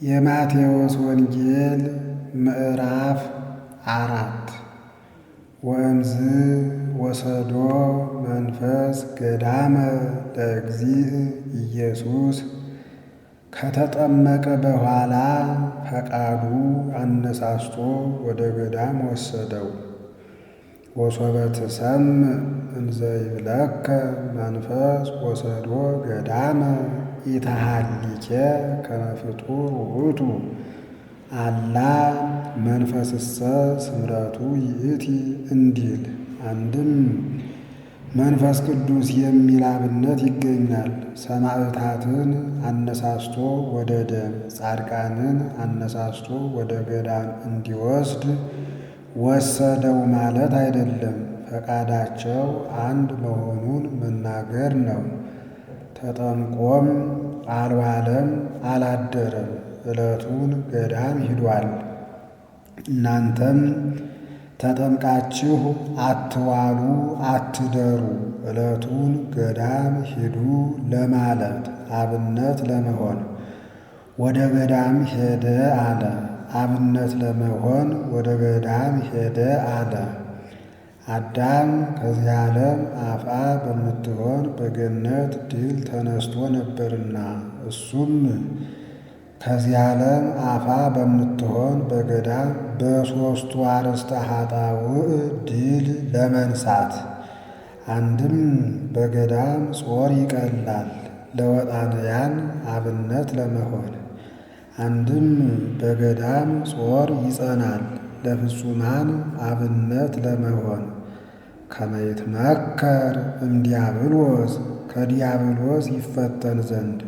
የማቴዎስ ወንጌል ምዕራፍ 4 ወእምዝ ወሰዶ መንፈስ ገዳመ ለእግዚእ ኢየሱስ ከተጠመቀ በኋላ ፈቃዱ አነሳስቶ ወደ ገዳም ወሰደው። ወሶበ ትሰምዕ እንዘ ይብለከ መንፈስ ወሰዶ ገዳመ ኢተሃሊኬ ከመ ፍጡር ውእቱ አላ መንፈስሰ ስምረቱ ይእቲ እንዲል። አንድም መንፈስ ቅዱስ የሚል አብነት ይገኛል። ሰማዕታትን አነሳስቶ ወደ ደም፣ ጻድቃንን አነሳስቶ ወደ ገዳም እንዲወስድ ወሰደው ማለት አይደለም። ፈቃዳቸው አንድ መሆኑን መናገር ነው። ተጠምቆም አልዋለም አላደረም፣ ዕለቱን ገዳም ሂዷል። እናንተም ተጠምቃችሁ አትዋሉ አትደሩ፣ ዕለቱን ገዳም ሂዱ ለማለት አብነት ለመሆን ወደ ገዳም ሄደ አለ። አብነት ለመሆን ወደ ገዳም ሄደ አለ። አዳም ከዚህ ዓለም አፋ በምትሆን በገነት ድል ተነስቶ ነበርና እሱም ከዚህ ዓለም አፋ በምትሆን በገዳም በሦስቱ አርእስተ ኃጣውእ ድል ለመንሳት። አንድም በገዳም ጾር ይቀላል ለወጣንያን አብነት ለመሆን፣ አንድም በገዳም ጾር ይጸናል ለፍጹማን አብነት ለመሆን። ከመ ይትመከር እምዲያብሎስ ከዲያብሎስ ይፈተን ዘንድ።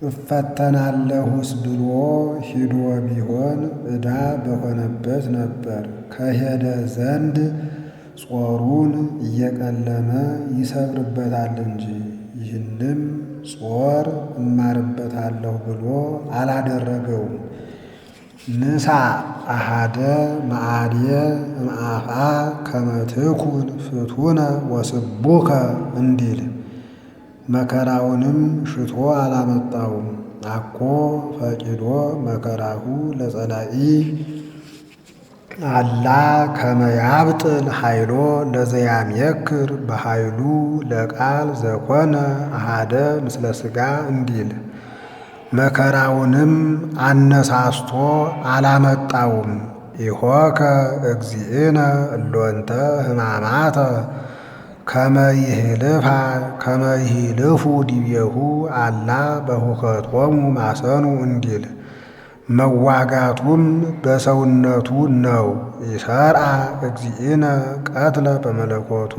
እፈተናለሁስ ብሎ ሂዶ ቢሆን ዕዳ በሆነበት ነበር። ከሄደ ዘንድ ጾሩን እየቀለመ ይሰብርበታል እንጂ። ይህንም ጾር እማርበታለሁ ብሎ አላደረገውም። ንሳ አሃደ መዓልየ እምአፍአ ከመ ትኩን ፍቱነ ወስቡከ እንዲል። መከራውንም ሽቶ አላመጣውም። አኮ ፈቂዶ መከራሁ ለጸላኢ አላ ከመ ያብጥል ኃይሎ ለዘያምየክር በኃይሉ ለቃል ዘኮነ አሃደ ምስለ ሥጋ እንዲል። መከራውንም አነሳስቶ አላመጣውም። ኢሖከ እግዚእነ እሎንተ ሕማማተ ከመ ይህልፉ ዲቤሁ አላ በሁከቶሙ ማሰኑ እንዲል። መዋጋቱም በሰውነቱ ነው። ይሰርዓ እግዚእነ ቀትለ በመለኮቱ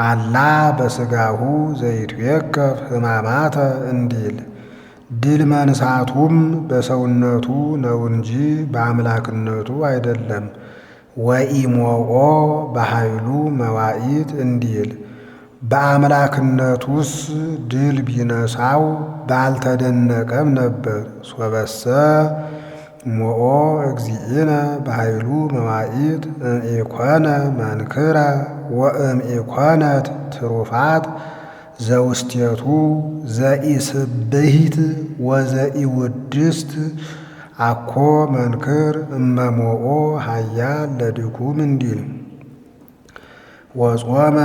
አላ በሥጋሁ ዘይትዌከፍ ሕማማተ እንዲል። ድል መንሳቱም በሰውነቱ ነው እንጂ በአምላክነቱ አይደለም። ወኢሞኦ በኃይሉ መዋኢት እንዲል። በአምላክነቱስ ድል ቢነሳው ባልተደነቀም ነበር። ሶበሰ ሞኦ እግዚእነ በኃይሉ መዋኢት እምኢኮነ መንክረ ወእምኢኮነት ትሩፋት ዘውስቴቱ ዘኢስብሂት ወዘኢውድስት አኮ መንክር እመሞኦ ኃያል ለድኩም እንዲል። ወጾመ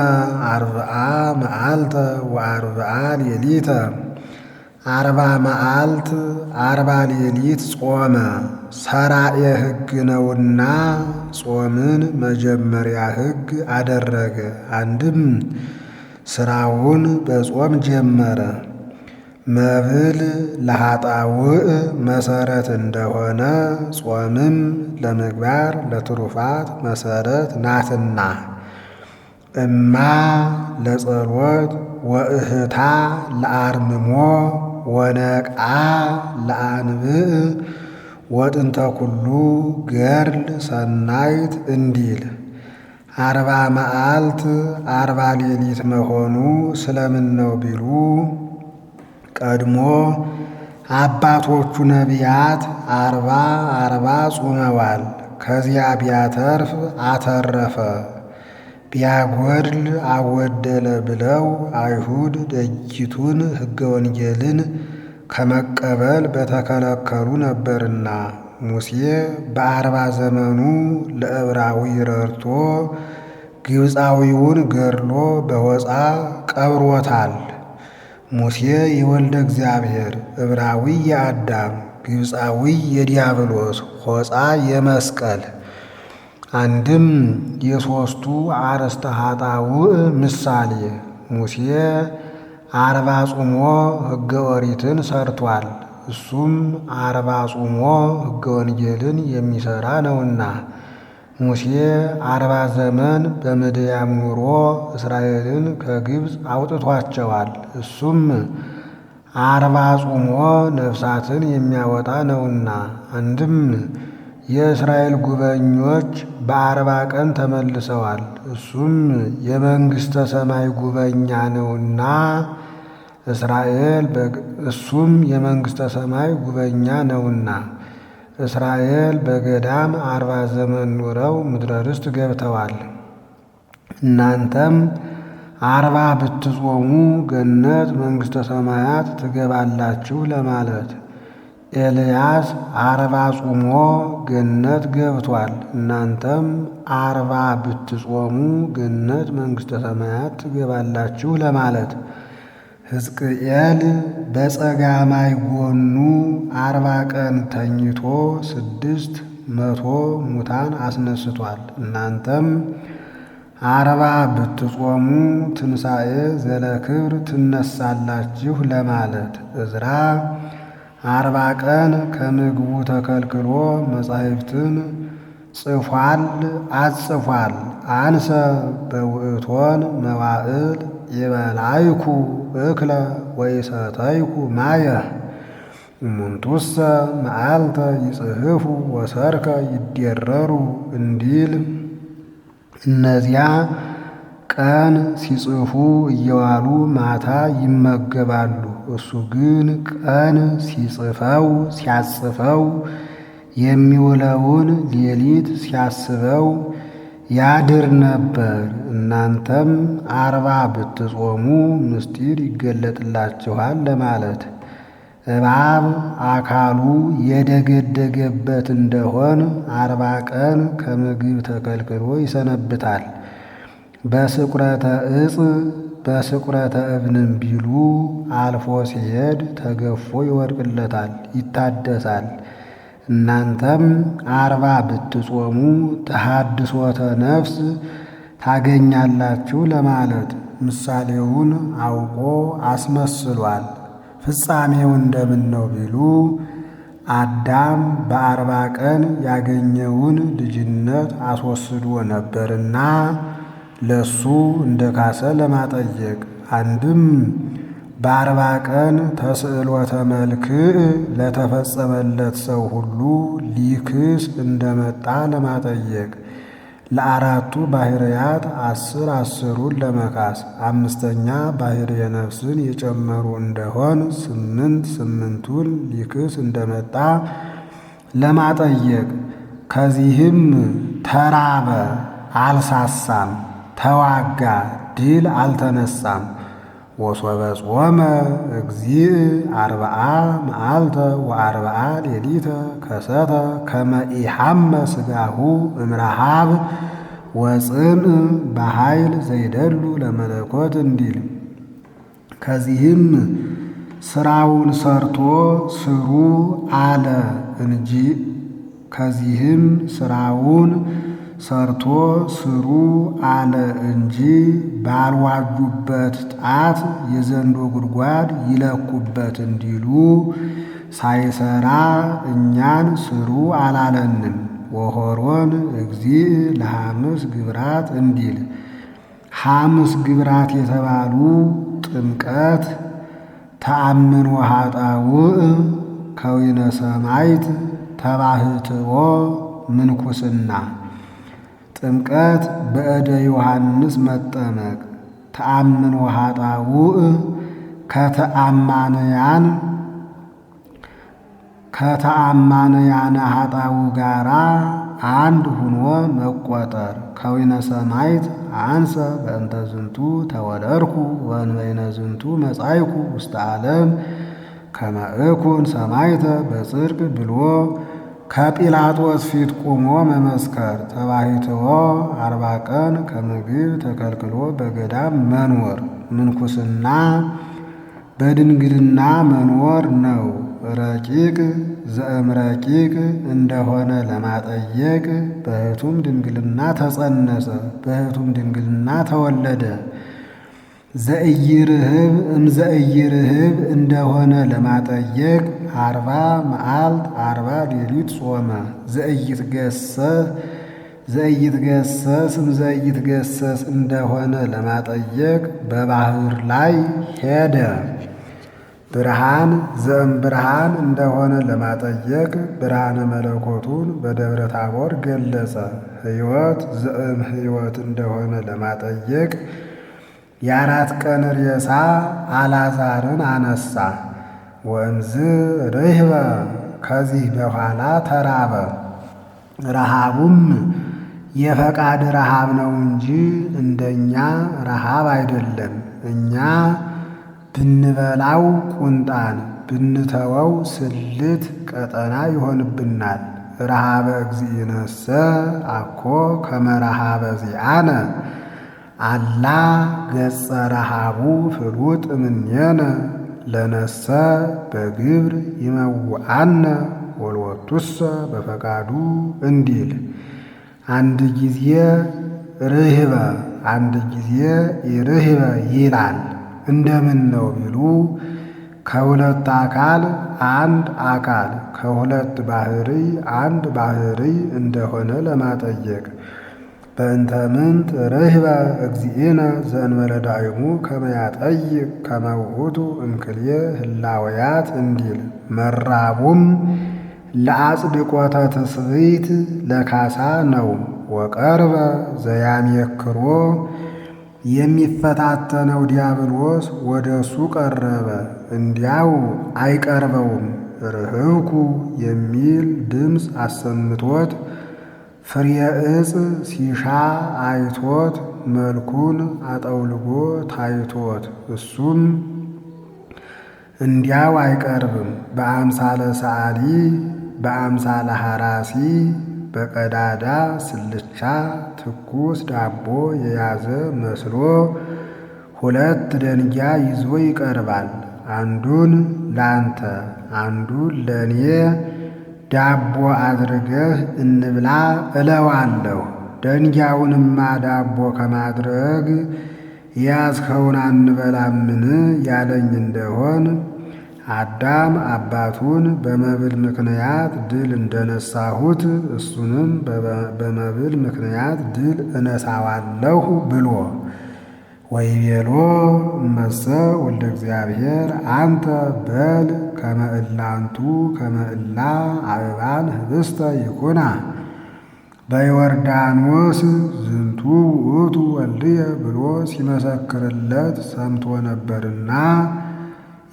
አርብዓ መዓልተ ወአርብዓ ሌሊተ 40 መዓልት 40 ሌሊት ጾመ። ሠራየ ሕግ ነውና ጾምን መጀመሪያ ሕግ አደረገ። አንድም ሥራውን በጾም ጀመረ። መብል ለኃጣውእ መሠረት እንደሆነ ጾምም ለምግባር ለትሩፋት መሠረት ናትና። እማ ለጸሎት ወእህታ ለአርምሞ ወነቃ ለአንብዕ ወጥንተ ኩሉ ገድል ሰናይት እንዲል። 40 መዓልት 40 ሌሊት መሆኑ ስለምን ነው ቢሉ፣ ቀድሞ አባቶቹ ነቢያት 40 ጾመዋል። ከዚያ ቢያተርፍ አተረፈ፣ ቢያጎድል አወደለ ብለው አይሁድ ደጅቱን ሕገ ወንጌልን ከመቀበል በተከለከሉ ነበርና። ሙሴ በ40 ዘመኑ ለዕብራዊ ረድቶ ግብፃዊውን ገድሎ በሆፃ ቀብሮታል። ሙሴ የወልደ እግዚአብሔር፣ ዕብራዊ የአዳም፣ ግብፃዊ የዲያብሎስ፣ ሆፃ የመስቀል አንድም የሦስቱ አርእስተ ኃጣውእ ምሳሌ። ሙሴ 40 ጾሞ ሕገ ኦሪትን ሰርቷል። እሱም 40 ጾሞ ሕገ ወንጌልን የሚሠራ ነውና። ሙሴ 40 ዘመን በምድያም ኑሮ እስራኤልን ከግብፅ አውጥቷቸዋል። እሱም 40 ጾሞ ነፍሳትን የሚያወጣ ነውና። አንድም የእስራኤል ጉበኞች በ40 ቀን ተመልሰዋል። እሱም የመንግሥተ ሰማይ ጉበኛ ነውና እሱም የመንግሥተ ሰማይ ጉበኛ ነውና። እስራኤል በገዳም 40 ዘመን ኑረው ምድረ ርስት ገብተዋል። እናንተም 40 ብትጾሙ ገነት መንግሥተ ሰማያት ትገባላችሁ ለማለት። ኤልያስ 40 ጾሞ ገነት ገብቷል። እናንተም 40 ብትጾሙ ገነት መንግሥተ ሰማያት ትገባላችሁ ለማለት። ሕዝቅኤል በጸጋማይ ጎኑ 40 ቀን ተኝቶ 600 ሙታን አስነስቷል። እናንተም 40 ብትጾሙ ትንሣኤ ዘለክብር ትነሳላችሁ ለማለት። ዕዝራ 40 ቀን ከምግቡ ተከልክሎ መጻሕፍትን ጽፏል አጽፏል። አንሰ በውእቶን መዋዕል የበላይኩ እክለ ወይሰተይኩ ማየ እሙንቱሰ መዓልተ ይጽሕፉ ወሰርከ ይደረሩ እንዲል እነዚያ ቀን ሲጽፉ እየዋሉ ማታ ይመገባሉ። እሱ ግን ቀን ሲያጽፈው የሚውለውን ሌሊት ሲያስበው ያድር ነበር። እናንተም 40 ብትጾሙ ምስጢር ይገለጥላችኋል ለማለት። እባብ አካሉ የደገደገበት እንደሆን 40 ቀን ከምግብ ተከልክሎ ይሰነብታል። በስቁረተ ዕፅ በስቁረተ እብንም ቢሉ አልፎ ሲሄድ ተገፎ ይወድቅለታል፣ ይታደሳል። እናንተም 40 ብትጾሙ ተሐድሶተ ነፍስ ታገኛላችሁ ለማለት። ምሳሌውን አውቆ አስመስሏል። ፍጻሜው እንደምን ነው ቢሉ አዳም በ40 ቀን ያገኘውን ልጅነት አስወስዶ ነበርና ለሱ እንደ ካሰ ለማጠየቅ። አንድም በ40 ቀን ተስዕሎተ መልክዕ ለተፈጸመለት ሰው ሁሉ ሊክስ እንደመጣ ለማጠየቅ። ለአራቱ ባሕርያት 10 ለመካስ 5ኛ ባሕርየ ነፍስን የጨመሩ እንደሆን 8 ሊክስ እንደመጣ ለማጠየቅ። ከዚህም ተራበ አልሳሳም፣ ተዋጋ ድል አልተነሳም። ወሶበ ጾመ እግዚእ 40 መዓልተ ወ40 ሌሊተ ከሰተ ከመ ኢሐመ ሥጋሁ እምረሃብ ወጽምዕ በኃይል ዘይደሉ ለመለኮት እንዲል። ከዚህም ስራውን ሰርቶ ስሩ አለ እንጂ ከዚህም ስራውን ሰርቶ ስሩ አለ እንጂ ባልዋጁበት ጣት የዘንዶ ጉድጓድ ይለኩበት እንዲሉ ሳይሰራ እኛን ስሩ አላለንም። ወሆሮን እግዚእ ለሐምስ ግብራት እንዲል 5 ግብራት የተባሉ ጥምቀት፣ ተአምን ወኃጣውእ፣ ከዊነ ሰማይት፣ ተባህትዎ፣ ምንኩስና። ጥምቀት በእደ ዮሐንስ መጠመቅ፣ ተአምን ወኃጣውእ ከተአማንያነ ኃጣው ጋራ አንድ ሁኖ መቆጠር። ከዊነ ሰማይት አንሰ በእንተ ዝንቱ ተወለድኩ ወእንበይነ ዝንቱ መጻይኩ ውስተ ዓለም ከመ እኩን ሰማዕተ በጽድቅ ብሎ ከጲላጦስ ፊት ቆሞ መመስከር። ተባሕትዎ 40 ቀን ከምግብ ተከልክሎ በገዳም መኖር ምንኩስና በድንግልና መኖር ነው። ረቂቅ ዘእምረቂቅ እንደሆነ ለማጠየቅ በሕቱም ድንግልና ተጸነሰ፣ በሕቱም ድንግልና ተወለደ። ዘኢይርህብ እምዘኢይርህብ እንደሆነ ለማጠየቅ 40 መዓልት 40 ሌሊት ጾመ። ዘኢይትገሰስ እምዘኢይትገሰስ እንደሆነ ለማጠየቅ በባሕር ላይ ሄደ። ብርሃን ዘእምብርሃን እንደሆነ ለማጠየቅ ብርሃነ መለኮቱን በደብረ ታቦር ገለጸ። ሕይወት ዘእምሕይወት እንደሆነ ለማጠየቅ የ4 ቀን ሬሳ አልዓዛርን አነሳ። ወእምዝ ርህበ ከዚህ በኋላ ተራበ። ረሃቡም የፈቃድ ረሃብ ነው እንጂ እንደኛ ረሃብ አይደለም። እኛ ብንበላው ቁንጣን ብንተወው ስልት ቀጠና ይሆንብናል። ረሃበ እግዚእነሰ አኮ ከመ ረሃበ ዚአነ አላ ገጸ ረሃቡ ፍሉጥ እምኔነ ለነሰ በግብር ይመውአነ ወልወቱሰ በፈቃዱ እንዲል አንድ ጊዜ ርህበ አንድ ጊዜ ይርህበ ይላል። እንደምን ነው ቢሉ ከሁለት አካል አንድ አካል ከሁለት ባሕርይ አንድ ባሕርይ እንደሆነ ለማጠየቅ በእንተ ምንት ርህበ እግዚእነ ዘእንበለ ዳዕሙ ከመ ያጠይቅ ከመ ውእቱ እምክልኤ ህላወያት እንዲል መራቡም ለአጽድቆተ ትስብእት ለካሳ ነው። ወቀርበ ዘያሜክሮ የሚፈታተነው ዲያብሎስ ወደ እሱ ቀረበ፣ እንዲያው አይቀርበውም። ርህብኩ የሚል ድምፅ አሰምቶት ፍሬ ዕፅ ሲሻ አይቶት መልኩን አጠውልጎ ታይቶት እሱም እንዲያው አይቀርብም። በአምሳለ ሰዓሊ በአምሳለ ሐራሲ በቀዳዳ ስልቻ ትኩስ ዳቦ የያዘ መስሎ 2 ደንጊያ ይዞ ይቀርባል። አንዱን ላንተ አንዱን ለኔ ዳቦ አድርገህ እንብላ እለዋለሁ። ደንጊያውንማ ዳቦ ከማድረግ ያዝኸውን አንበላምን ያለኝ እንደሆን አዳም አባቱን በመብል ምክንያት ድል እንደነሳሁት እሱንም በመብል ምክንያት ድል እነሳዋለሁ ብሎ ወይቤሎ እመሰ ወልደ እግዚአብሔር አንተ በል ከመ እላንቱ ከመ እላ አበባን ህብስተ ይኩና በዮርዳኖስ ዝንቱ ውእቱ ወልድየ ብሎ ሲመሰክርለት ሰምቶ ነበርና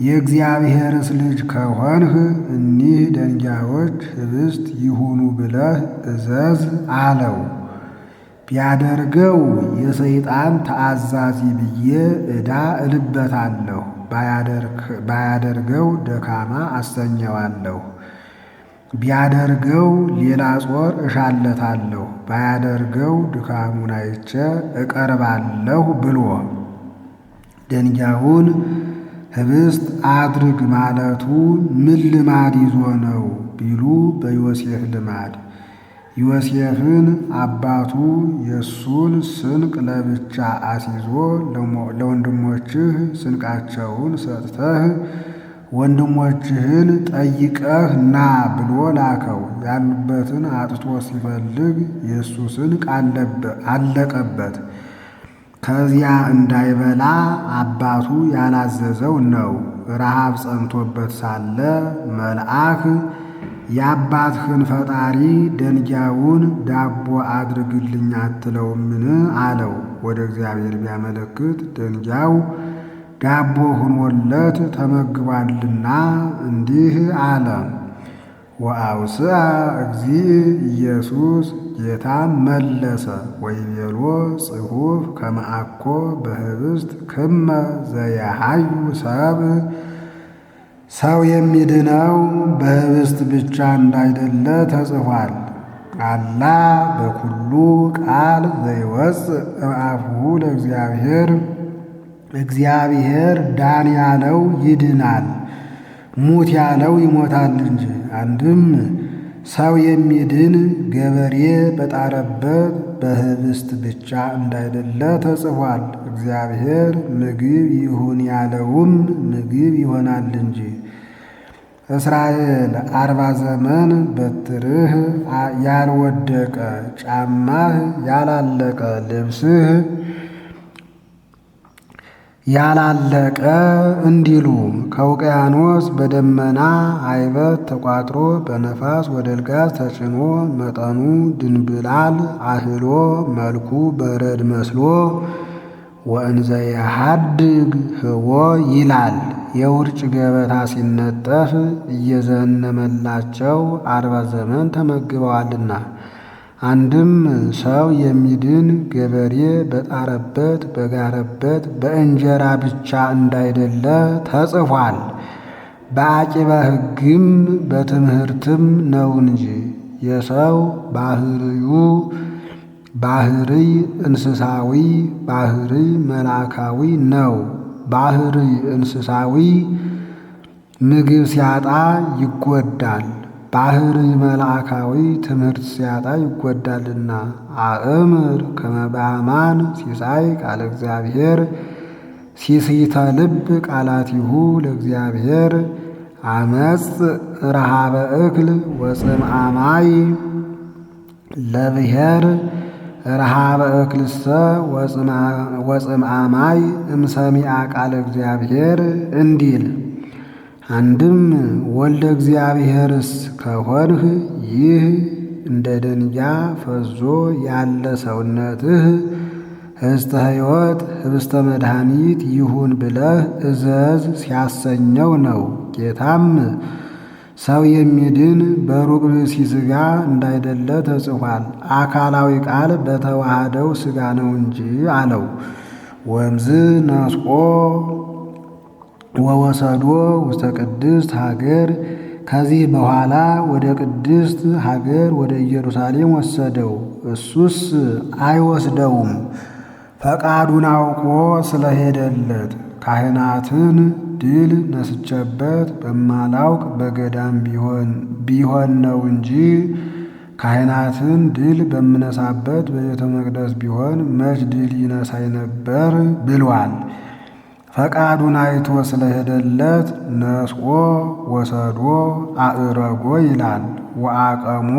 የእግዚአብሔርስ ልጅ ከሆንህ እኒህ ደንጊያዎች ህብስት ይሁኑ ብለህ እዘዝ አለው። ቢያደርገው የሰይጣን ተአዛዚ ብዬ ዕዳ እልበታለሁ፣ ባያደርገው ደካማ አሰኘዋለሁ። ቢያደርገው ሌላ ጾር እሻለታለሁ፣ ባያደርገው ድካሙን አይቼ እቀርባለሁ ብሎ ደንጊያውን ህብስት አድርግ ማለቱ ምን ልማድ ይዞ ነው ቢሉ በዮሴፍ ልማድ ዮሴፍን አባቱ የሱን ስንቅ ለብቻ አስይዞ ለወንድሞችህ ስንቃቸውን ሰጥተህ ወንድሞችህን ጠይቀህ ና ብሎ ላከው። ያሉበትን አጥቶ ሲፈልግ የእሱ ስንቅ አለቀበት። ከዚያ እንዳይበላ አባቱ ያላዘዘው ነው። ረሃብ ጸንቶበት ሳለ መልአክ የአባትህን ፈጣሪ ደንጊያውን ዳቦ አድርግልኝ አትለውምን አለው። ወደ እግዚአብሔር ቢያመለክት ደንጊያው ዳቦ ሆኖለት ተመግቧልና እንዲህ አለ። ወአውስአ እግዚእ ኢየሱስ ጌታም መለሰ ወይቤሎ ጽሑፍ ከመ አኮ በህብስት ክመ ዘየሃዩ ሰብ ሰው የሚድነው በኅብስት ብቻ እንዳይደለ ተጽፏል። አላ በኩሉ ቃል ዘይወፅእ እምአፉሁ ለእግዚአብሔር እግዚአብሔር ዳን ያለው ይድናል፣ ሙት ያለው ይሞታል እንጂ። አንድም ሰው የሚድን ገበሬ በጣረበት በኅብስት ብቻ እንዳይደለ ተጽፏል። እግዚአብሔር ምግብ ይሁን ያለውም ምግብ ይሆናል እንጂ። እስራኤል 40 ዘመን በትርህ ያልወደቀ ጫማህ ያላለቀ ልብስህ ያላለቀ እንዲሉ ከውቅያኖስ በደመና አይበት ተቋጥሮ በነፋስ ወደ ልጋስ ተጭኖ መጠኑ ድንብላል አህሎ መልኩ በረድ መስሎ ወእንዘ የሐድግ ህቦ ይላል። የውርጭ ገበታ ሲነጠፍ እየዘነመላቸው 40 ዘመን ተመግበዋልና። አንድም ሰው የሚድን ገበሬ በጣረበት በጋረበት በእንጀራ ብቻ እንዳይደለ ተጽፏል። በአቂበ ሕግም በትምህርትም ነው እንጂ። የሰው ባህርዩ ባህርይ እንስሳዊ ባህርይ መላካዊ ነው። ባህርይ እንስሳዊ ምግብ ሲያጣ ይጎዳል። ባህርይ መልአካዊ ትምህርት ሲያጣ ይጎዳልና። አእምር ከመ በአማን ሲሳይ ቃለ እግዚአብሔር ሲሲተ ልብ ቃላቲሁ ለእግዚአብሔር አመጽ ረሃበ እክል ወጽምአማይ ለብሔር ረሃበ እክልሰ ወጽምአማይ እምሰሚዐ ቃለ እግዚአብሔር እንዲል። አንድም ወልደ እግዚአብሔርስ ከሆንህ ይህ እንደ ደንጊያ ፈዞ ያለ ሰውነትህ ህብስተ ሕይወት ህብስተ መድኃኒት ይሁን ብለህ እዘዝ ሲያሰኘው ነው። ጌታም ሰው የሚድን በሩቅ ብእሲ ሥጋ እንዳይደለ ተጽፏል። አካላዊ ቃል በተዋሃደው ሥጋ ነው እንጂ አለው። ወምዝ ነስቆ ወወሰዶ ውስተ ቅድስት ሀገር ከዚህ በኋላ ወደ ቅድስት ሀገር ወደ ኢየሩሳሌም ወሰደው። እሱስ አይወስደውም፣ ፈቃዱን አውቆ ስለሄደለት። ካህናትን ድል ነስቼበት በማላውቅ በገዳም ቢሆን ነው እንጂ ካህናትን ድል በምነሳበት በቤተ መቅደስ ቢሆን መች ድል ይነሳይ ነበር ብሏል። ፈቃዱን አይቶ ስለሄደለት ነስቆ ወሰዶ አእረጎ ይላል። ወአቀሞ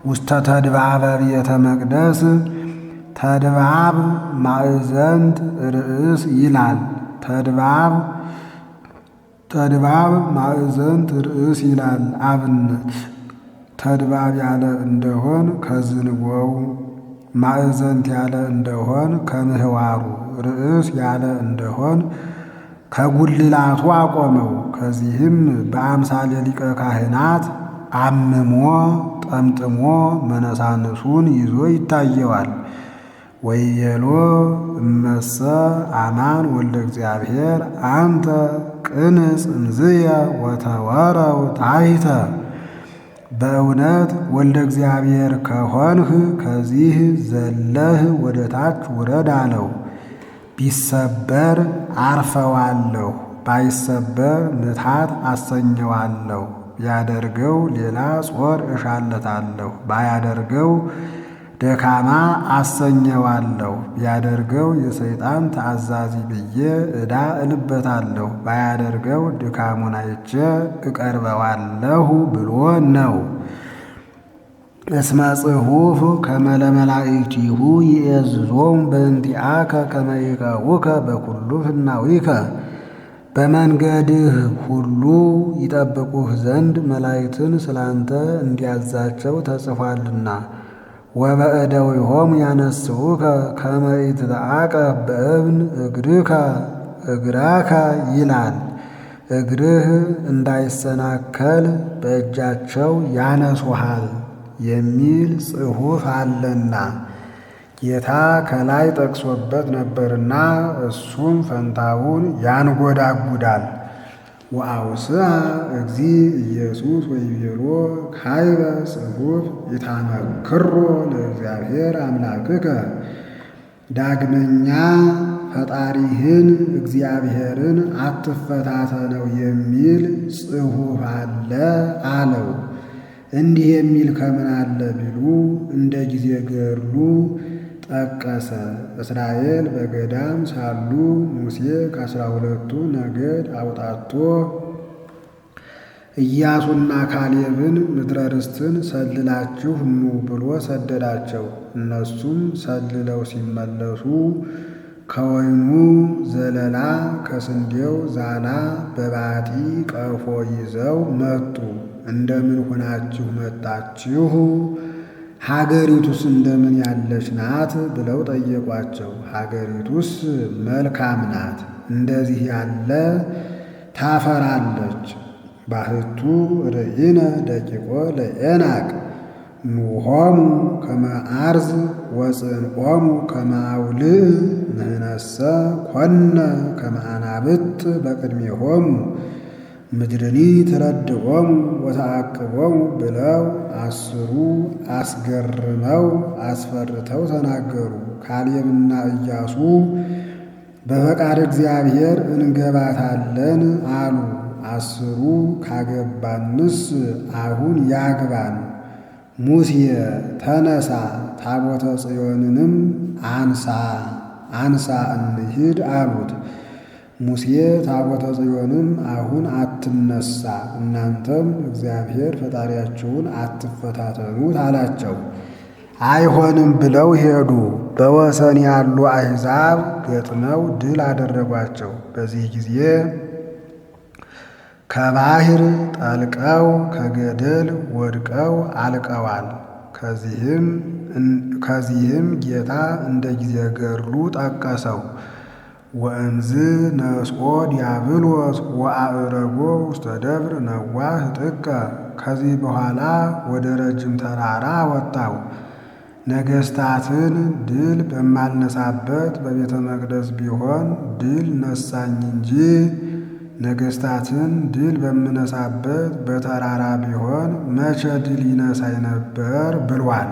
ውስተ ተድባበ ቤተ መቅደስ ተድባብ ማዕዘንት ርእስ ይላል። ተድባብ ማዕዘንት ርእስ ይላል። አብነት ተድባብ ያለ እንደሆን ከዝንጎው፣ ማዕዘንት ያለ እንደሆን ከምህዋሩ፣ ርእስ ያለ እንደሆን ከጉልላቱ አቆመው። ከዚህም በአምሳለ ሊቀ ካህናት አምሞ ጠምጥሞ መነሳንሱን ይዞ ይታየዋል። ወይቤሎ እመሰ አማን ወልደ እግዚአብሔር አንተ ቅንጽ እምዝየ ወተወረው ታሕተ። በእውነት ወልደ እግዚአብሔር ከሆንህ ከዚህ ዘለህ ወደ ታች ውረድ አለው። ቢሰበር አርፈዋለሁ፣ ባይሰበር ምትሃት አሰኘዋለሁ። ቢያደርገው ሌላ ጾር እሻለታለሁ፣ ባያደርገው ደካማ አሰኘዋለሁ። ቢያደርገው የሰይጣን ተአዛዚ ብዬ ዕዳ እልበታለሁ፣ ባያደርገው ድካሙን አይቼ እቀርበዋለሁ ብሎ ነው። እስመ ጽሑፍ ከመ ለመላእክቲሁ ይእዝዞሙ በእንቲአከ ከመ ይቀቡከ በኩሉ ፍናዊከ። በመንገድህ ሁሉ ይጠብቁህ ዘንድ መላእክትን ስላንተ እንዲያዛቸው ተጽፏልና። ወበእደዊሆሙ ያነስኡከ ከመ ኢትተዓቀብ በእብን እግረከ ይላል። እግርህ እንዳይሰናከል በእጃቸው ያነሱሃል የሚል ጽሑፍ አለና ጌታ ከላይ ጠቅሶበት ነበርና እሱም ፈንታውን ያንጎዳጉዳል። ወአውስአ እግዚ ኢየሱስ ወይቤሎ ካይበ ጽሑፍ ኢታመክሮ ለእግዚአብሔር አምላክከ። ዳግመኛ ፈጣሪህን እግዚአብሔርን አትፈታተነው የሚል ጽሑፍ አለ አለው። እንዲህ የሚል ከምን አለ ቢሉ እንደ ጊዜ ገድሉ ጠቀሰ። እስራኤል በገዳም ሳሉ ሙሴ ከ12ቱ ነገድ አውጣቶ ኢያሱና ካሌብን ምድረ ርስትን ሰልላችሁ ኑ ብሎ ሰደዳቸው። እነሱም ሰልለው ሲመለሱ ከወይኑ ዘለላ ከስንዴው ዛላ በባጢ ቀፎ ይዘው መጡ። እንደምን ሆናችሁ መጣችሁ? ሀገሪቱስ እንደምን ያለች ናት? ብለው ጠየቋቸው። ሀገሪቱስ መልካም ናት፣ እንደዚህ ያለ ታፈራለች። ባህቱ ርኢነ ደቂቆ ለዔናቅ ኑሖሙ ከመ አርዝ ወጽንዖሙ ከመ አውልዕ ንሕነሰ ኮነ ከመ አናብጥ በቅድሜሆሙ ምድርኒ ትረድዖሙ ወተዓቅቦሙ ብለው 10ሩ አስገርመው አስፈርተው ተናገሩ። ካሌብና ኢያሱ በፈቃድ እግዚአብሔር እንገባታለን አሉ። 10ሩ ካገባንስ አሁን ያግባን፣ ሙሴ ተነሳ ታቦተ ጽዮንንም አንሳ እንሂድ አሉት። ሙሴ ታቦተ ጽዮንም አሁን አትነሳ፣ እናንተም እግዚአብሔር ፈጣሪያችሁን አትፈታተኑት አላቸው። አይሆንም ብለው ሄዱ። በወሰን ያሉ አሕዛብ ገጥመው ድል አደረጓቸው። በዚህ ጊዜ ከባሕር ጠልቀው ከገደል ወድቀው አልቀዋል። ከዚህም ጌታ እንደ ጊዜ ገድሉ ጠቀሰው። ወእምዝ ነስኦ ዲያብሎስ ወአዕረጎ ውስተ ደብር ነዋህ ጥቀ። ከዚህ በኋላ ወደ ረጅም ተራራ ወጣው። ነገሥታትን ድል በማልነሳበት በቤተ መቅደስ ቢሆን ድል ነሳኝ እንጂ ነገሥታትን ድል በምነሳበት በተራራ ቢሆን መቼ ድል ይነሳኝ ነበር ብሏል።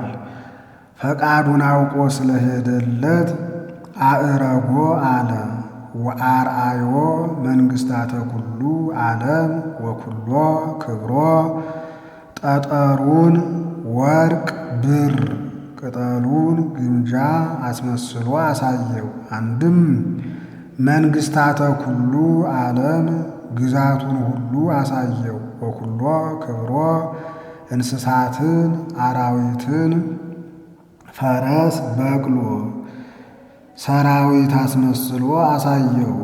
ፈቃዱን አውቆ ስለሄደለት አዕረጎ አለ። ወአርአዮ መንግሥታተ ኩሉ ዓለም ወኩሎ ክብሮ። ጠጠሩን ወርቅ ብር፣ ቅጠሉን ግምጃ አስመስሎ አሳየው። አንድም መንግሥታተ ኩሉ ዓለም ግዛቱን ሁሉ አሳየው። ወኩሎ ክብሮ እንስሳትን፣ አራዊትን፣ ፈረስ፣ በቅሎ፣ ሰራዊት አስመስሎ አሳየው።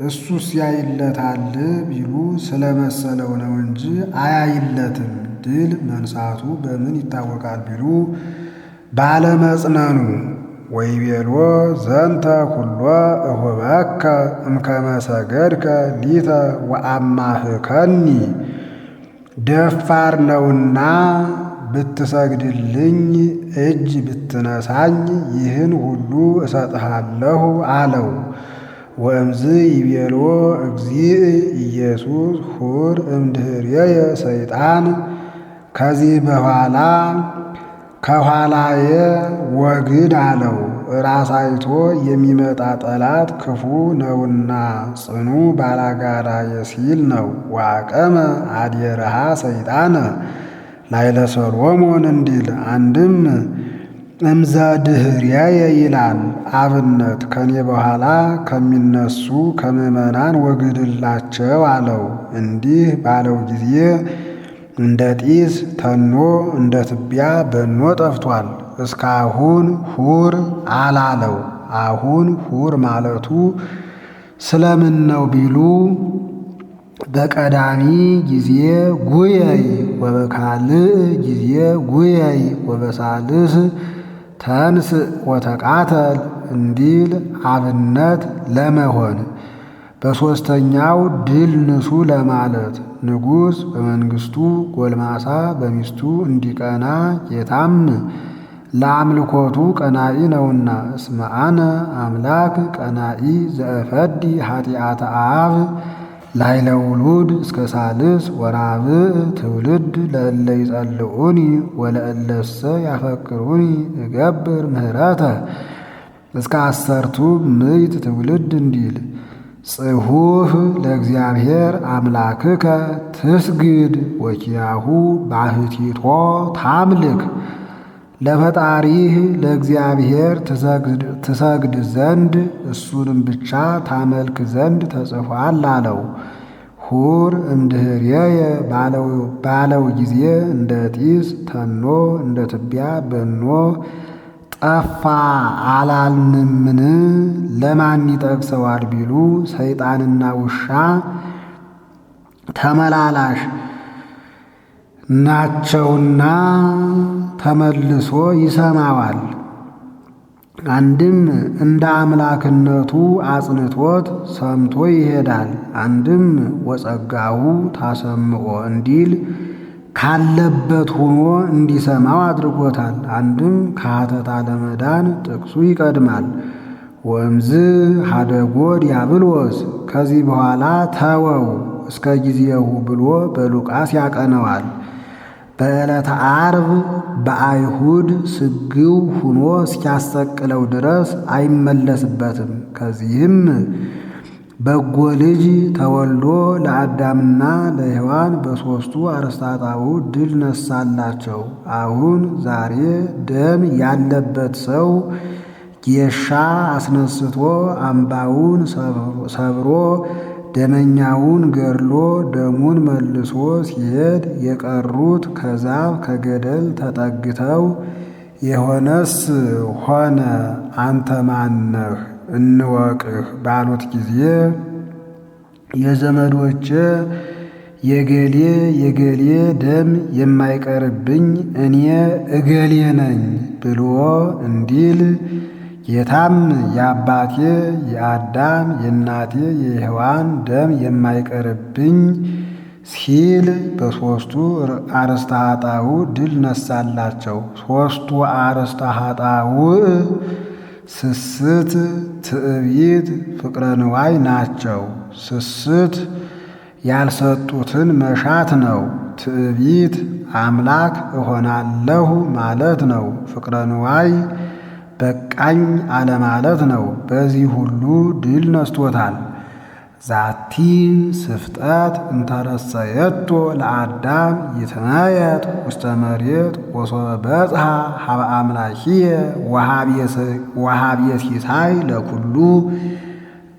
እሱስ ያይለታል ቢሉ ስለመሰለው ነው እንጂ አያይለትም። ድል መንሳቱ በምን ይታወቃል ቢሉ ባለመጽነኑ። ወይቤሎ ዘንተ ኩሎ እሁበከ እምከመ ሰገድከ ሊተ ወአማህከኒ። ደፋር ነውና ብትሰግድልኝ እጅ ብትነሳኝ ይህን ሁሉ እሰጥሃለሁ አለው። ወእምዝ ይቤሎ እግዚእ ኢየሱስ ሁር እምድኅሬየ ሰይጣን። ከዚህ በኋላ ከኋላዬ ወግድ አለው። ራስ አይቶ የሚመጣ ጠላት ክፉ ነውና ጽኑ ባላጋራየ ሲል ነው። ዋቀመ አድየረሃ ሰይጣነ ላይለ ሰሎሞን እንዲል አንድም እምዘ ድኅሬየ ይላል። አብነት ከኔ በኋላ ከሚነሱ ከምዕመናን ወግድላቸው አለው። እንዲህ ባለው ጊዜ እንደ ጢስ ተኖ እንደ ትቢያ በኖ ጠፍቷል። እስካሁን ሁር አላለው። አሁን ሁር ማለቱ ስለምን ነው ቢሉ በቀዳሚ ጊዜ ጉየይ ወበካልእ ጊዜ ጉየይ ወበሳልስ ተንስ ወተቃተል እንዲል አብነት ለመሆን በሦስተኛው ድል ንሱ ለማለት ንጉሥ በመንግሥቱ ጎልማሳ በሚስቱ እንዲቀና ጌታም ለአምልኮቱ ቀናኢ ነውና። እስመ አነ አምላክ ቀናኢ ዘእፈዲ ኃጢአተ አብ ላዕለ ውሉድ እስከ ሳልስ ወራብዕ ትውልድ ለእለ ይጸልዑኒ ወለእለሰ ያፈቅሩኒ እገብር ምህረተ እስከ 10ቱ ምዕት ትውልድ እንዲል ጽሑፍ ለእግዚአብሔር አምላክከ ትስግድ ወኪያሁ ባሕቲቶ ታምልክ ለፈጣሪህ ለእግዚአብሔር ትሰግድ ዘንድ እሱንም ብቻ ታመልክ ዘንድ ተጽፏል አለው። ሁር እምድኅሬየ ባለው ጊዜ እንደ ጢስ ተኖ እንደ ትቢያ በኖ ጠፋ አላልንምን? ለማን ይጠቅሰዋል ቢሉ ሰይጣንና ውሻ ተመላላሽ ናቸውና ተመልሶ ይሰማዋል። አንድም እንደ አምላክነቱ አጽንቶት ሰምቶ ይሄዳል። አንድም ወጸጋሁ ታሰምዖ እንዲል ካለበት ሆኖ እንዲሰማው አድርጎታል። አንድም ከሀተታ ለመዳን ጥቅሱ ይቀድማል። ወእምዝ ሀደጎ ዲያብሎስ ከዚህ በኋላ ተወው እስከ ጊዜሁ ብሎ በሉቃስ ያቀነዋል። በዕለተ ዓርብ በአይሁድ ስግው ሁኖ እስኪያሰቅለው ድረስ አይመለስበትም። ከዚህም በጎ ልጅ ተወልዶ ለአዳምና ለሔዋን በሦስቱ አርስታጣው ድል ነሳላቸው። አሁን ዛሬ ደም ያለበት ሰው ጌሻ አስነስቶ አምባውን ሰብሮ ደመኛውን ገድሎ ደሙን መልሶ ሲሄድ የቀሩት ከዛፍ ከገደል ተጠግተው የሆነስ ሆነ አንተ ማነህ እንወቅህ ባሉት ጊዜ የዘመዶቼ የገሌ ደም የማይቀርብኝ እኔ እገሌ ነኝ ብሎ እንዲል ጌታም የአባቴ የአዳም የእናቴ የሔዋን ደም የማይቀርብኝ ሲል በሦስቱ አርእስተ ኃጣውእ ድል ነሳላቸው። ሦስቱ አርእስተ ኃጣውእ ስስት፣ ትዕቢት፣ ፍቅረ ንዋይ ናቸው። ስስት ያልሰጡትን መሻት ነው። ትዕቢት አምላክ እሆናለሁ ማለት ነው። ፍቅረ ንዋይ በቃኝ አለማለት ነው። በዚህ ሁሉ ድል ነስቶታል። ዛቲ ስፍጠት እንተረሰየቶ ለአዳም ይትመየጥ ውስተ መሬት ወሶበ በጽሐ ሀበ አምላኪየ ወሀብየ ሲሳይ ለኩሉ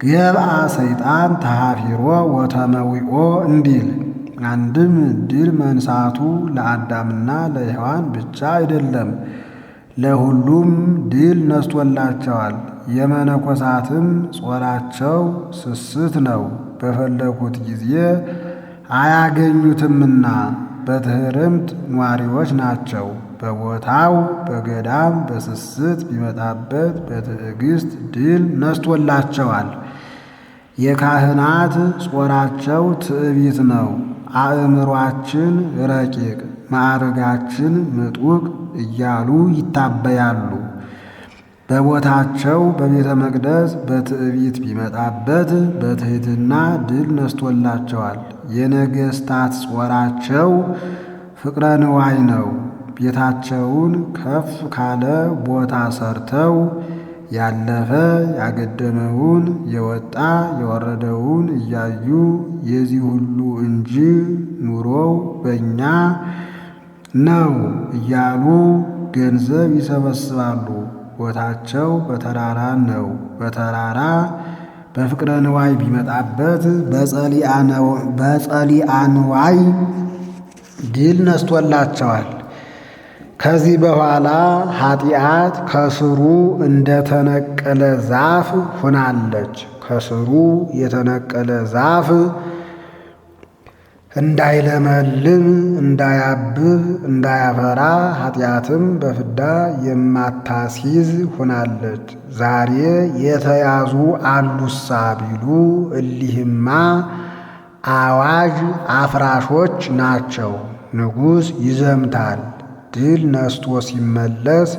ገብአ ሰይጣን ተሃፊሮ ወተመዊኦ እንዲል። አንድም ድል መንሳቱ ለአዳምና ለሔዋን ብቻ አይደለም፣ ለሁሉም ድል ነስቶላቸዋል። የመነኮሳትም ጾራቸው ስስት ነው። በፈለጉት ጊዜ አያገኙትምና በትሕርምት ኗሪዎች ናቸው። በቦታው በገዳም በስስት ቢመጣበት በትዕግስት ድል ነስቶላቸዋል። የካህናት ጾራቸው ትዕቢት ነው። አእምሯችን ረቂቅ ማዕርጋችን ምጡቅ እያሉ ይታበያሉ። በቦታቸው በቤተ መቅደስ በትዕቢት ቢመጣበት በትሕትና ድል ነስቶላቸዋል። የነገሥታት ጾራቸው ፍቅረ ንዋይ ነው። ቤታቸውን ከፍ ካለ ቦታ ሰርተው ያለፈ ያገደመውን የወጣ የወረደውን እያዩ የዚህ ሁሉ እንጂ ኑሮው በእኛ ነው እያሉ ገንዘብ ይሰበስባሉ። ቦታቸው በተራራ ነው። በተራራ በፍቅረ ንዋይ ቢመጣበት በጸሊአ ንዋይ ድል ነስቶላቸዋል። ከዚህ በኋላ ኃጢአት ከስሩ እንደተነቀለ ዛፍ ሆናለች። ከስሩ የተነቀለ ዛፍ እንዳይለመልም እንዳያብብ እንዳያፈራ ኃጢአትም በፍዳ የማታስይዝ ሆናለች። ዛሬ የተያዙ አሉሳ ቢሉ እሊህማ አዋጅ አፍራሾች ናቸው። ንጉሥ ይዘምታል። ድል ነስቶ ሲመለስ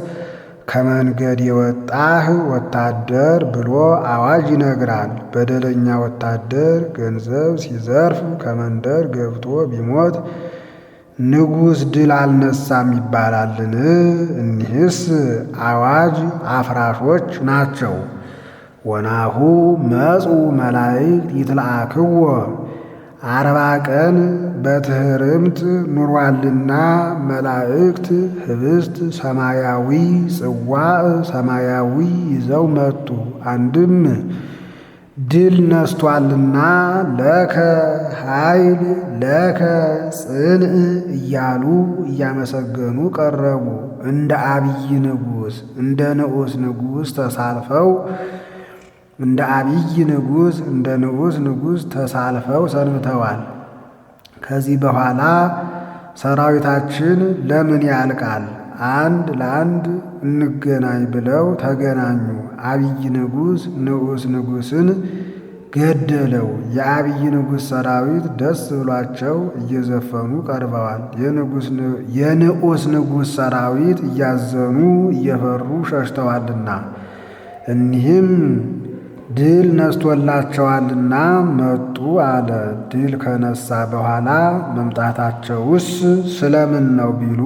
ከመንገድ የወጣህ ወታደር ብሎ አዋጅ ይነግራል። በደለኛ ወታደር ገንዘብ ሲዘርፍ ከመንደር ገብቶ ቢሞት ንጉሥ ድል አልነሳም ይባላልን? እኒህስ አዋጅ አፍራሾች ናቸው። ወናሁ መጽኡ መላእክት ይትለአክዎ 40 ቀን በትሕርምት ኑሯልና መላእክት ኅብስት ሰማያዊ ጽዋዕ ሰማያዊ ይዘው መጡ። አንድም ድል ነስቷልና ለከ ኃይል ለከ ጽንዕ እያሉ እያመሰገኑ ቀረቡ። እንደ አብይ ንጉሥ እንደ ንዑስ ንጉሥ ተሳልፈው እንደ አብይ ንጉሥ እንደ ንዑስ ንጉሥ ተሳልፈው ሰንብተዋል። ከዚህ በኋላ ሰራዊታችን ለምን ያልቃል? አንድ ለአንድ እንገናኝ ብለው ተገናኙ። አብይ ንጉሥ ንዑስ ንጉሥን ገደለው። የአብይ ንጉሥ ሰራዊት ደስ ብሏቸው እየዘፈኑ ቀርበዋል። የንዑስ ንጉሥ ሰራዊት እያዘኑ እየፈሩ ሸሽተዋልና እኒህም ድል ነስቶላቸዋልና መጡ አለ። ድል ከነሳ በኋላ መምጣታቸውስ ስለምን ነው ቢሉ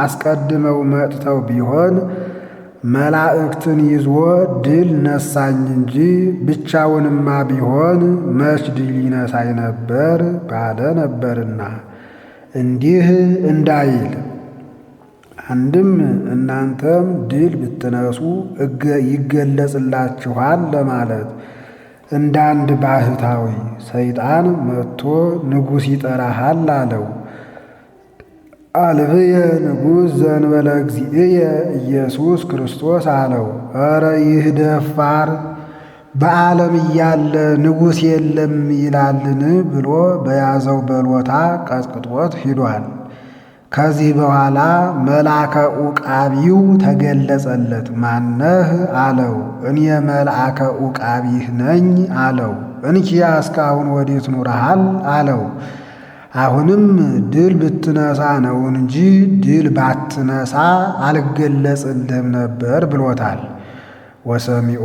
አስቀድመው መጥተው ቢሆን መላእክትን ይዞ ድል ነሳኝ እንጂ ብቻውንማ ቢሆን መች ድል ይነሳኝ ነበር ባለ ነበርና እንዲህ እንዳይል አንድም እናንተም ድል ብትነሱ ይገለጽላችኋል ለማለት። እንዳንድ ባህታዊ ሰይጣን መጥቶ ንጉሥ ይጠራሃል አለው። አልብየ ንጉሥ ዘእንበለ እግዚእየ ኢየሱስ ክርስቶስ አለው። ኧረ ይህ ደፋር በዓለም እያለ ንጉሥ የለም ይላልን ብሎ በያዘው በሎታ ቀጥቅጦት ሂዷል። ከዚህ በኋላ መልአከ ዑቃቢው ተገለጸለት። ማነህ አለው። እኔ መልአከ ዑቃቢህ ነኝ አለው። እንኪያ እስካሁን ወዴት ኑረሃል አለው። አሁንም ድል ብትነሳ ነው እንጂ ድል ባትነሳ አልገለጽልህም ነበር ብሎታል። ወሰሚዖ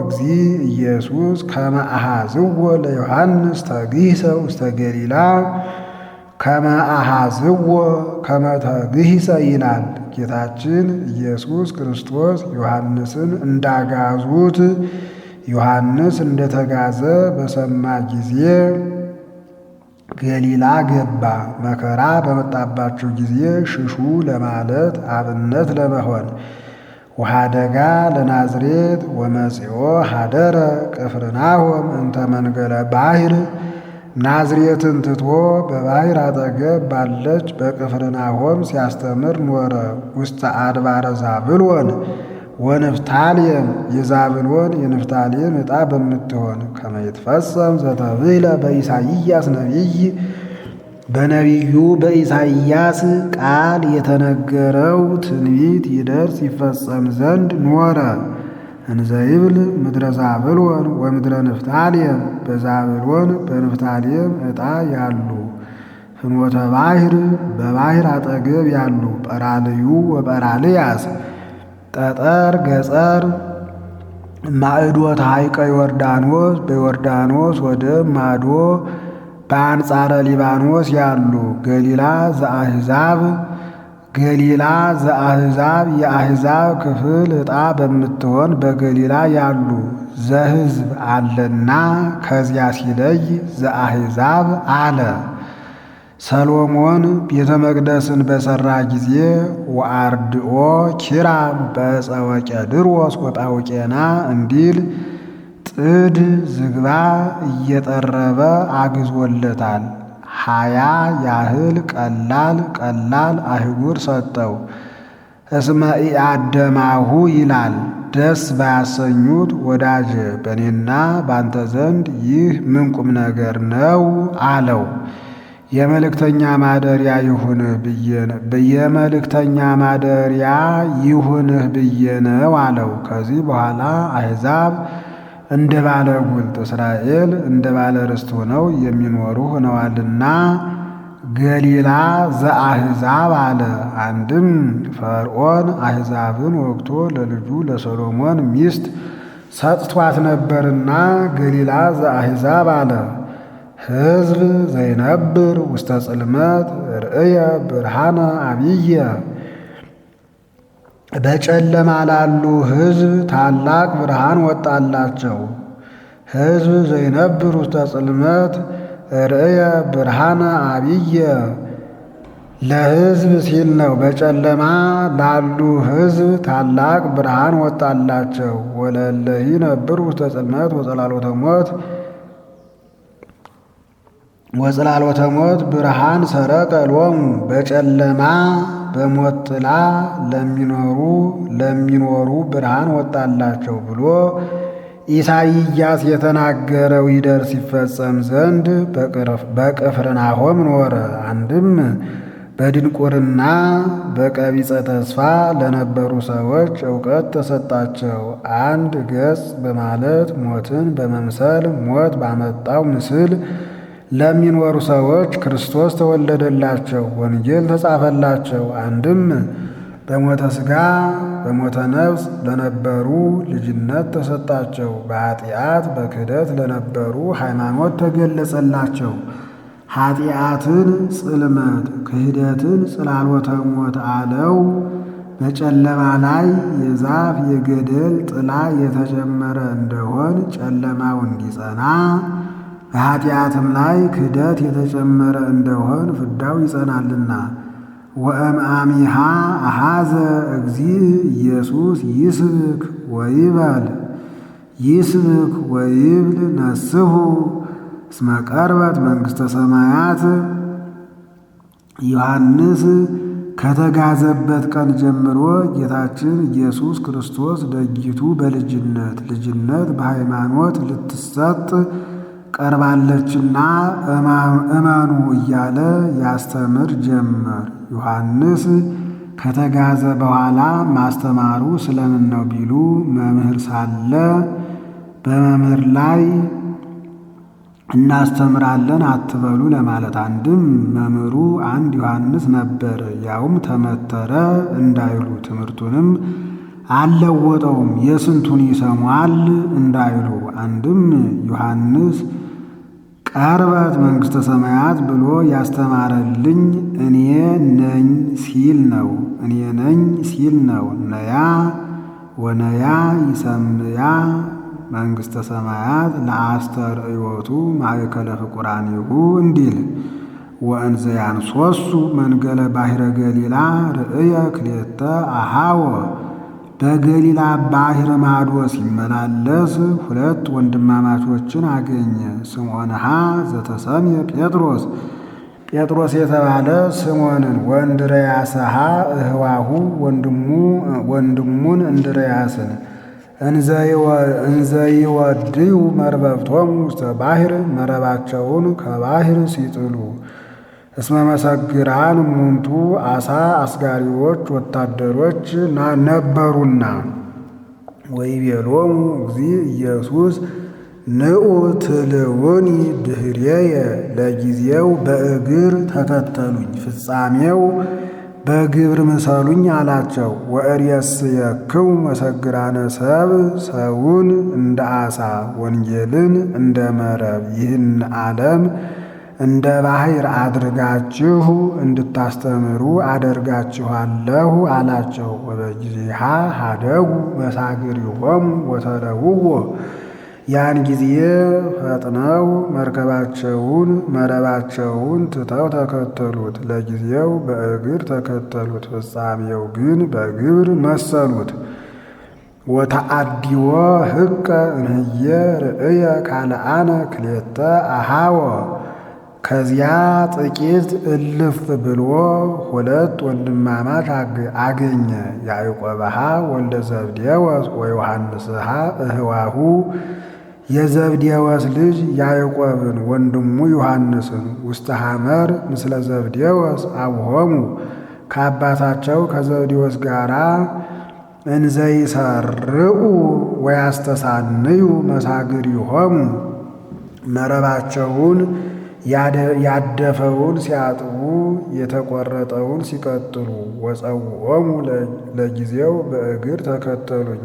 እግዚ ኢየሱስ ከመ አኀዝዎ ለዮሐንስ ተግሂሰ ውስተ ገሊላ ከመ አኀዝዎ ከመ ተግሂሰ ይላል። ጌታችን ኢየሱስ ክርስቶስ ዮሐንስን እንዳጋዙት ዮሐንስ እንደተጋዘ በሰማ ጊዜ ገሊላ ገባ። መከራ በመጣባቸው ጊዜ ሽሹ ለማለት አብነት ለመሆን ወኀደጋ ለናዝሬት ወመጺኦ ኀደረ ቅፍርናሆም እንተ መንገለ ባሕር ናዝሬትን ትቶ በባሕር አጠገብ ባለች በቅፍርናሆም ሲያስተምር ኖረ። ውስተ አድባረ ዛብሎን ወንፍታሌም የዛብሎን የንፍታሌም ዕጣ በምትሆን ከመ ይትፈጸም ዘተብህለ በኢሳይያስ ነቢይ በነቢዩ በኢሳይያስ ቃል የተነገረው ትንቢት ይደርስ ይፈጸም ዘንድ ኖረ። እንዘ ይብል ምድረ ዛብሎን ወምድረ ንፍታሌም በዛብሎን በንፍታሌም ዕጣ ያሉ ፍኖተ ባሕር በባሕር አጠገብ ያሉ ጰራልዩ ወጰራልያስ ጠጠር ገጸር ማዕዶተ ሐይቀ ዮርዳኖስ በዮርዳኖስ ወደ ማዶ በአንጻረ ሊባኖስ ያሉ ገሊላ ዘአሕዛብ ገሊላ ዘአሕዛብ የአሕዛብ ክፍል ዕጣ በምትሆን በገሊላ ያሉ ዘሕዝብ አለና ከዚያ ሲለይ ዘአሕዛብ አለ። ሰሎሞን ቤተ መቅደስን በሠራ ጊዜ ወአርድኦ ኪራም በዕፀ ወቄድሮስ ወጳውቄና እንዲል ጥድ ዝግባ እየጠረበ አግዞለታል። 20 ያህል ቀላል አህጉር ሰጠው። እስመ ኢአደማሁ ይላል ደስ ባያሰኙት ወዳጄ በእኔና ባንተ ዘንድ ይህ ምን ቁም ነገር ነው አለው። የመልእክተኛ ማደሪያ ይሁንህ ብዬ ነው አለው። ከዚህ በኋላ አሕዛብ እንደ ባለ ጉልት እስራኤል እንደ ባለ ርስት ሆነው የሚኖሩ ሆነዋልና ገሊላ ዘአሕዛብ አለ። አንድም ፈርዖን አሕዛብን ወግቶ ለልጁ ለሰሎሞን ሚስት ሰጥቷት ነበርና ገሊላ ዘአሕዛብ አለ። ሕዝብ ዘይነብር ውስተ ጽልመት ርእየ ብርሃነ አብየ በጨለማ ላሉ ሕዝብ ታላቅ ብርሃን ወጣላቸው። ሕዝብ ዘይነብር ውስተ ጽልመት ርእየ ብርሃነ አብየ ለሕዝብ ሲል ነው። በጨለማ ላሉ ሕዝብ ታላቅ ብርሃን ወጣላቸው። ወለእለ ይነብሩ ውስተ ጽልመት ወጽላሎተ ሞት ብርሃን ሰረቀ ሎሙ በጨለማ በሞት ጥላ ለሚኖሩ ብርሃን ወጣላቸው ብሎ ኢሳይያስ የተናገረው ይደርስ ይፈጸም ዘንድ በቅፍርናሆም ኖረ። አንድም በድንቁርና በቀቢጸ ተስፋ ለነበሩ ሰዎች ዕውቀት ተሰጣቸው። አንድ ገጽ በማለት ሞትን በመምሰል ሞት ባመጣው ምስል ለሚኖሩ ሰዎች ክርስቶስ ተወለደላቸው፣ ወንጌል ተጻፈላቸው። አንድም በሞተ ሥጋ በሞተ ነፍስ ለነበሩ ልጅነት ተሰጣቸው። በኃጢአት በክህደት ለነበሩ ሃይማኖት ተገለጸላቸው። ኃጢአትን ጽልመት ክህደትን ጽላሎተ ሞት አለው። በጨለማ ላይ የዛፍ የገደል ጥላ የተጨመረ እንደሆን ጨለማው እንዲጸና፣ በኃጢአትም ላይ ክህደት የተጨመረ እንደሆን ፍዳው ይጸናልና። ወእምአሚሃ አሐዘ እግዚእ ኢየሱስ ይስብክ ወይበል ይስብክ ወይብል ነስሑ እስመ ቀርበት መንግሥተ ሰማያት። ዮሐንስ ከተጋዘበት ቀን ጀምሮ ጌታችን ኢየሱስ ክርስቶስ ደጊቱ በልጅነት ልጅነት በሃይማኖት ልትሰጥ ቀርባለችና እመኑ እያለ ያስተምር ጀመር። ዮሐንስ ከተጋዘ በኋላ ማስተማሩ ስለምን ነው ቢሉ መምህር ሳለ በመምህር ላይ እናስተምራለን አትበሉ ለማለት። አንድም መምህሩ አንድ ዮሐንስ ነበር፣ ያውም ተመተረ እንዳይሉ ትምህርቱንም አልለወጠውም የስንቱን ይሰሟል እንዳይሉ። አንድም ዮሐንስ ቀርበት መንግሥተ ሰማያት ብሎ ያስተማረልኝ እኔ ነኝ ሲል ነው። እኔ ነኝ ሲል ነው። ነያ ወነያ ይሰምያ መንግሥተ ሰማያት ለአስተርእዮቱ ማእከለ ፍቁራኒሁ እንዲል። ወእንዘ ያንሶሱ መንገለ ባሕረ ገሊላ ርእየ ክልኤተ አኀወ በገሊላ ባሕር ማዶ ሲመላለስ ሁለት ወንድማማቾችን አገኘ። ስምዖንሃ ዘተሰምየ ጴጥሮስ ጴጥሮስ የተባለ ስምዖንን ወእንድርያስሃ እህዋሁ ወንድሙን እንድርያስን እንዘይወድዩ መርበብቶሙ ውስተ ባሕር መረባቸውን ከባሕር ሲጥሉ እስመ መሰግራን እሙንቱ አሳ አስጋሪዎች ወታደሮች ነበሩና። ወይቤሎሙ እግዚእ ኢየሱስ ንዑ ትልውኒ ድኅሬየ ለጊዜው በእግር ተከተሉኝ ፍጻሜው በግብር ምሰሉኝ አላቸው። ወእሬስየክሙ መሰግራነ ሰብእ ሰውን እንደ አሳ ወንጌልን እንደ መረብ ይህን ዓለም እንደ ባሕር አድርጋችሁ እንድታስተምሩ አደርጋችኋለሁ አላቸው። ወበጊዜሃ ሀደጉ መሳግሪሆሙ ወተለውዎ ያን ጊዜ ፈጥነው መረባቸውን ትተው ተከተሉት። ለጊዜው በእግር ተከተሉት፣ ፍጻሜው ግን በግብር መሰሉት። ወተአዲዎ ሕቀ እምየ ርእየ ካልአነ ክልኤተ አኀወ ከዚያ ጥቂት እልፍ ብሎ ሁለት ወንድማማች አገኘ። ያዕቆብሃ ወልደ ዘብዴዎስ ወዮሐንስሃ እህዋሁ የዘብዴዎስ ልጅ ያዕቆብን ወንድሙ ዮሐንስን ውስተ ሐመር ምስለ ዘብዴዎስ አብሆሙ ከአባታቸው ከዘብዴዎስ ጋር እንዘይሰርዑ ወያስተሳንዩ መሳግሪሆሙ መረባቸውን ያደፈውን ሲያጥቡ የተቆረጠውን ሲቀጥሉ ወፀውዖሙ ለጊዜው በእግር ተከተሉኝ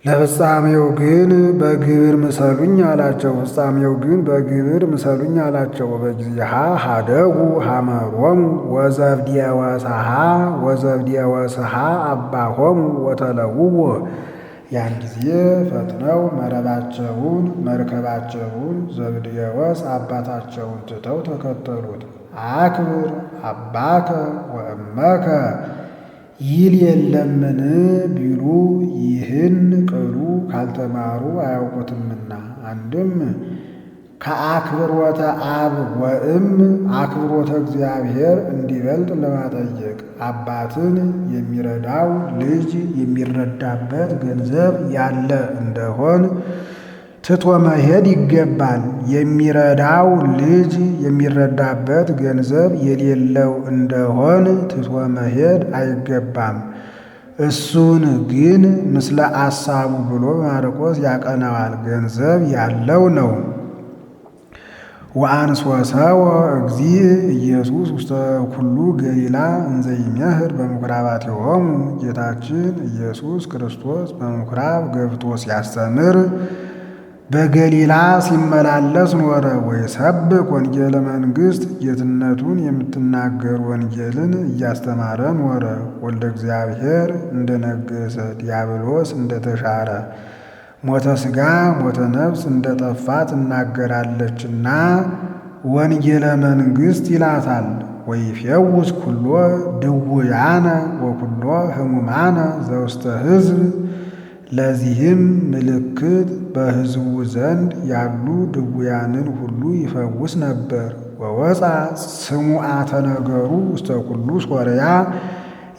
ለፍጻሜው ግን በግብር ምሰሉኝ አላቸው። ፍጻሜው ግን በግብር ምሰሉኝ አላቸው። በጊዜሃ ሀደጉ ሐመሮሙ ወዘብድየ ወስሃ አባሆሙ ወተለውዎ ያን ጊዜ ፈጥነው መርከባቸውን ዘብድየወስ አባታቸውን ትተው ተከተሉት። አክብር አባከ ወእመከ ይል የለምን ቢሉ ይህን ቅሉ ካልተማሩ አያውቁትምና። አንድም ከአክብሮተ አብ ወእም አክብሮተ እግዚአብሔር እንዲበልጥ ለማጠየቅ አባትን የሚረዳው ልጅ የሚረዳበት ገንዘብ ያለ እንደሆን ትቶ መሄድ ይገባል። የሚረዳው ልጅ የሚረዳበት ገንዘብ የሌለው እንደሆን ትቶ መሄድ አይገባም። እሱን ግን ምስለ አሳቡ ብሎ ማርቆስ ያቀናዋል። ገንዘብ ያለው ነው። ወአንሶሰወ እግዚእ ኢየሱስ ውስተ ኩሉ ገሊላ እንዘ ይሜህር በምኵራባቲሆሙ ጌታችን ኢየሱስ ክርስቶስ በምኵራብ ገብቶ ሲያስተምር በገሊላ ሲመላለስ ኖረ። ወይሰብክ ወንጌለ መንግሥት ጌትነቱን የምትናገር ወንጌልን እያስተማረ ኖረ። ወልደ እግዚአብሔር እንደነገሰ ዲያብሎስ እንደተሻረ ሞተ ሥጋ ሞተ ነፍስ እንደጠፋ ትናገራለችና ወንጌለ መንግሥት ይላታል። ወይፌውስ ኩሎ ድውያነ ወኩሎ ሕሙማነ ዘውስተ ሕዝብ ለዚህም ምልክት በሕዝቡ ዘንድ ያሉ ድውያንን ሁሉ ይፈውስ ነበር። ወወፃ ስሙዓተ ነገሩ ውስተ ኩሉ ሶርያ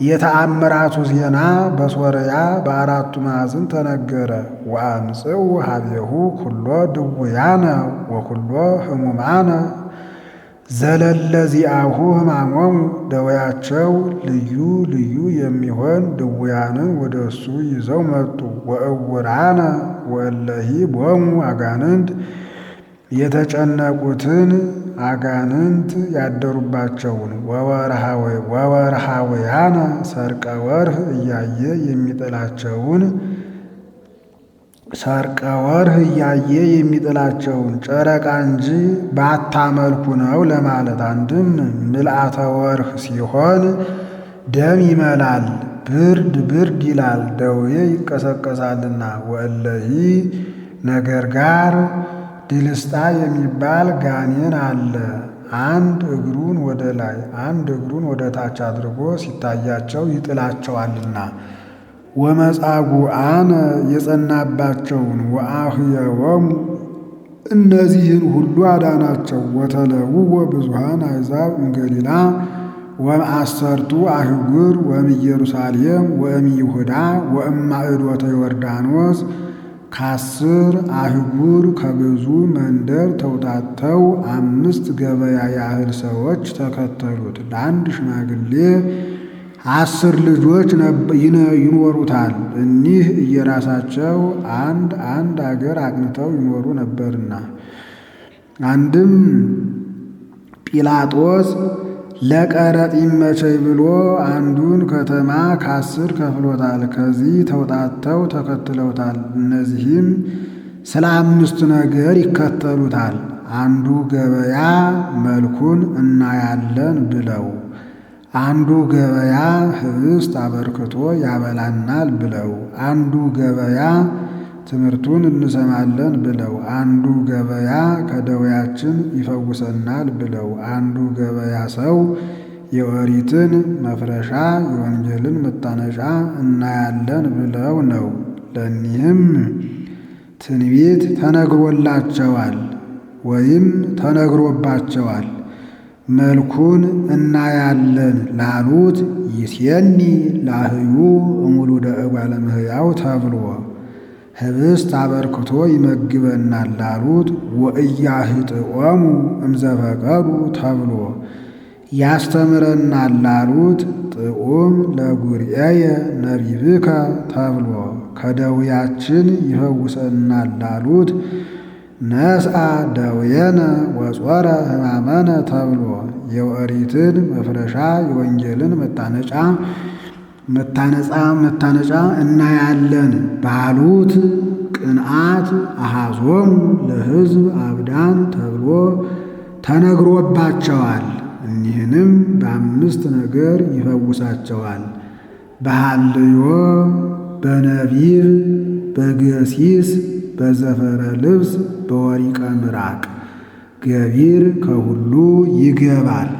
የተአምራቱ ዜና በሶርያ በአራቱ ማዕዝን ተነገረ። ወአምጽኡ ሀቤሁ ኩሎ ድውያነ ወኩሎ ሕሙማነ ዘለለዚአሁ ሕማሞሙ ደዌያቸው ልዩ ልዩ የሚሆን ድውያንን ወደ እሱ ይዘው መጡ። ወእውራነ ወእለሂ ቦሙ አጋንንት የተጨነቁትን አጋንንት ያደሩባቸውን ወወርሃውያነ ሰርቀ ወርህ እያየ የሚጥላቸውን ጨረቃ እንጂ ባታመልኩ ነው ለማለት። አንድም ምልአተ ወርህ ሲሆን ደም ይመላል፣ ብርድ ይላል፣ ደዌ ይቀሰቀሳልና። ወእለሂ ነገር ጋር ድልስጣ የሚባል ጋኔን አለ። አንድ እግሩን ወደ ላይ አንድ እግሩን ወደ ታች አድርጎ ሲታያቸው ይጥላቸዋልና። ወመጻጉዓነ የጸናባቸውን ወአህየወሙ እነዚህን ሁሉ አዳናቸው። ወተለውዎ ብዙኃን አሕዛብ እምገሊላ ወእምአሰርቱ አህጉር ወእምኢየሩሳሌም ወእምይሁዳ ወእማዕዶተ ዮርዳኖስ ከ10 አህጉር ከብዙ መንደር ተውጣተው 5 ገበያ ያህል ሰዎች ተከተሉት። ለአንድ ሽማግሌ 10 ልጆች ይኖሩታል። እኒህ እየራሳቸው አንድ አገር አቅንተው ይኖሩ ነበርና። አንድም ጲላጦስ ለቀረጥ ይመቸኝ ብሎ አንዱን ከተማ ከ10 ከፍሎታል። ከዚህ ተውጣተው ተከትለውታል። እነዚህም ስለ 5 ነገር ይከተሉታል። አንዱ ገበያ መልኩን እናያለን ብለው፣ አንዱ ገበያ ኅብስት አበርክቶ ያበላናል ብለው፣ አንዱ ገበያ ትምህርቱን እንሰማለን ብለው፣ አንዱ ገበያ ከደዌያችን ይፈውሰናል ብለው፣ አንዱ ገበያ ሰው የኦሪትን መፍረሻ የወንጌልን መታነሻ እናያለን ብለው ነው። ለእኒህም ትንቢት ተነግሮላቸዋል ወይም ተነግሮባቸዋል። መልኩን እናያለን ላሉት ይሴኒ ላህዩ እሙሉደ እጓለ እመሕያው ተብሎ፣ ኅብስት አበርክቶ ይመግበናል ላሉት ወኢያህጥኦሙ እምዘፈቀዱ ተብሎ፣ ያስተምረናል ላሉት ጥዑም ለጉርኤየ ነቢብከ ተብሎ፣ ከደዌያችን ይፈውሰናል ላሉት ነስአ ደዌነ ወጾረ ሕማመነ ተብሎ የኦሪትን መፍረሻ የወንጌልን መታነጫ እናያለን ባሉት ቅንዓት አሐዞሙ ለሕዝብ አብዳን ተብሎ ተነግሮባቸዋል። እኒህንም በአምስት ነገር ይፈውሳቸዋል። በሐልዮ፣ በነቢብ፣ በገሲስ፣ በዘፈረ ልብስ፣ በወሪቀ ምራቅ። ገቢር ከሁሉ ይገባል።